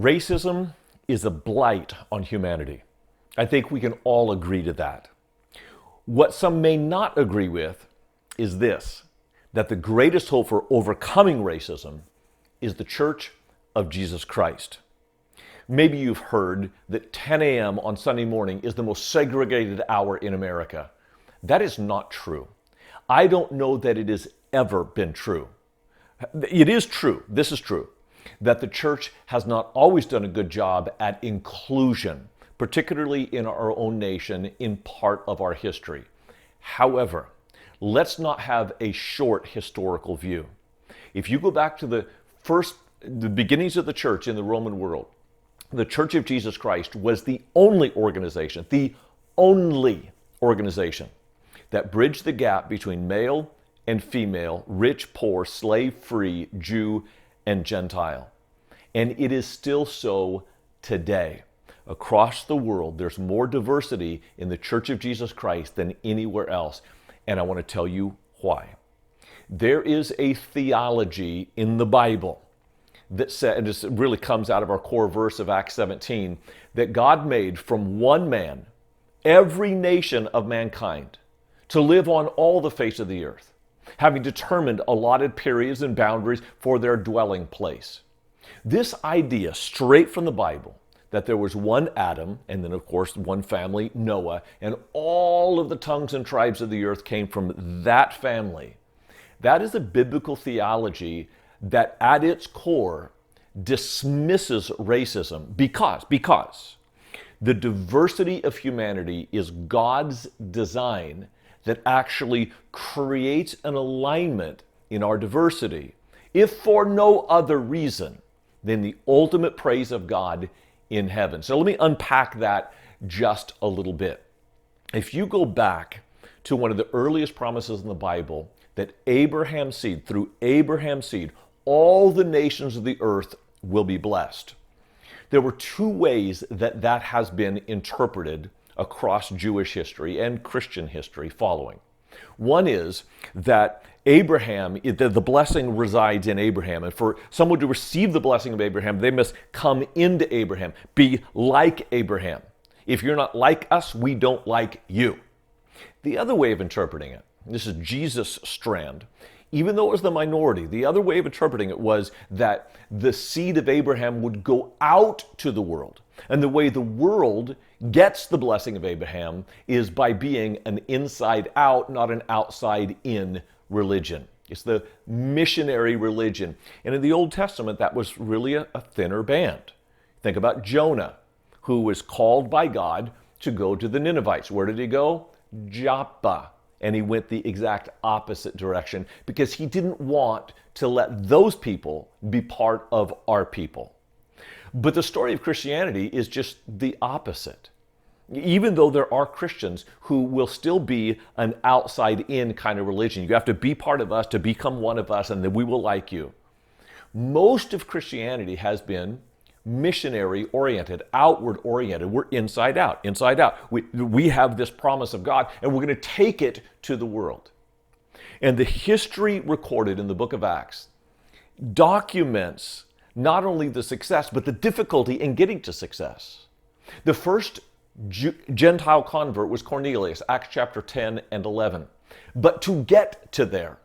Racism is a blight on humanity. I think we can all agree to that. What some may not agree with is this, that the greatest hope for overcoming racism is the Church of Jesus Christ. Maybe you've heard that 10 a.m. on Sunday morning is the most segregated hour in America. That is not true. I don't know that it has ever been true. It is true, this is true, that the church has not always done a good job at inclusion, particularly in our own nation, in part of our history. However, let's not have a short historical view. If you go back to the beginnings of the church in the Roman world, the Church of Jesus Christ was the only organization that bridged the gap between male and female, rich, poor, slave-free, Jew, and Gentile. And it is still so today. Across the world, there's more diversity in the Church of Jesus Christ than anywhere else. And I want to tell you why. There is a theology in the Bible that said, and this really comes out of our core verse of Acts 17, that God made from one man every nation of mankind to live on all the face of the earth, having determined allotted periods and boundaries for their dwelling place. This idea, straight from the Bible, that there was one Adam, and then of course one family, Noah, and all of the tongues and tribes of the earth came from that family. That is a biblical theology that at its core dismisses racism because the diversity of humanity is God's design that actually creates an alignment in our diversity, if for no other reason than the ultimate praise of God in heaven. So let me unpack that just a little bit. If you go back to one of the earliest promises in the Bible, that through Abraham's seed, all the nations of the earth will be blessed. There were two ways that has been interpreted across Jewish history and Christian history following. One is that Abraham, the blessing resides in Abraham, and for someone to receive the blessing of Abraham, they must come into Abraham, be like Abraham. If you're not like us, we don't like you. The other way of interpreting it, this is Jesus' strand, even though it was the minority, the other way of interpreting it was that the seed of Abraham would go out to the world. And the way the world gets the blessing of Abraham is by being an inside out, not an outside in religion. It's the missionary religion. And in the Old Testament, that was really a thinner band. Think about Jonah, who was called by God to go to the Ninevites. Where did he go? Joppa. And he went the exact opposite direction because he didn't want to let those people be part of our people. But the story of Christianity is just the opposite. Even though there are Christians who will still be an outside-in kind of religion. You have to be part of us to become one of us, and then we will like you. Most of Christianity has been missionary-oriented, outward-oriented. We're inside out, inside out. We have this promise of God, and we're going to take it to the world. And the history recorded in the book of Acts documents not only the success, but the difficulty in getting to success. The first Gentile convert was Cornelius, Acts chapter 10 and 11. But to get to there,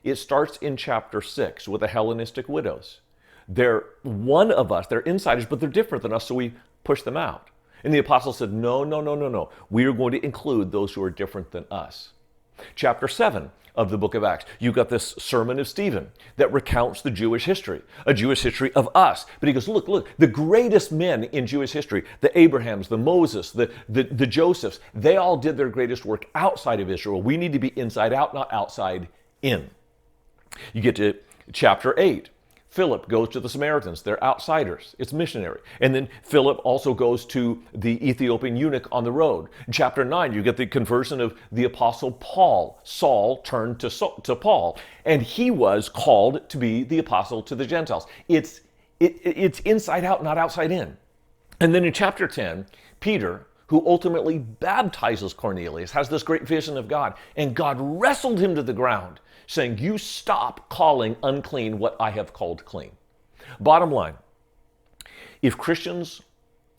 it starts in chapter 6 with the Hellenistic widows. They're one of us, they're insiders, but they're different than us, so we push them out. And the apostle said, no. We are going to include those who are different than us. Chapter 7 of the book of Acts, you've got this sermon of Stephen that recounts the Jewish history, a Jewish history of us. But he goes, look, the greatest men in Jewish history, the Abrahams, the Moses, the Josephs, they all did their greatest work outside of Israel. We need to be inside out, not outside in. You get to chapter 8. Philip goes to the Samaritans. They're outsiders. It's missionary. And then Philip also goes to the Ethiopian eunuch on the road. In chapter 9, you get the conversion of the apostle Paul. Saul turned to Paul, and he was called to be the apostle to the Gentiles. It's inside out, not outside in. And then in chapter 10, Peter, who ultimately baptizes Cornelius, has this great vision of God, and God wrestled him to the ground, saying, you stop calling unclean what I have called clean. Bottom line, If Christians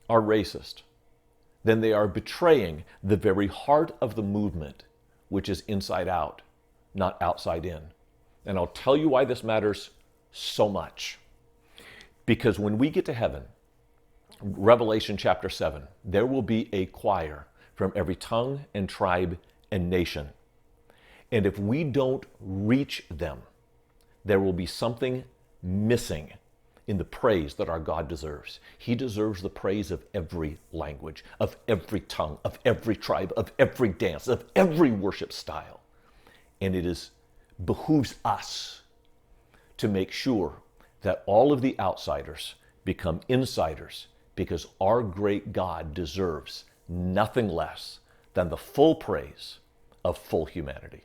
are racist, then they are betraying the very heart of the movement, which is inside out, not outside in. And I'll tell you why this matters so much. Because when we get to heaven, Revelation chapter 7, there will be a choir from every tongue and tribe and nation. And if we don't reach them, there will be something missing in the praise that our God deserves. He deserves the praise of every language, of every tongue, of every tribe, of every dance, of every worship style. And it behooves us to make sure that all of the outsiders become insiders, because our great God deserves nothing less than the full praise of full humanity.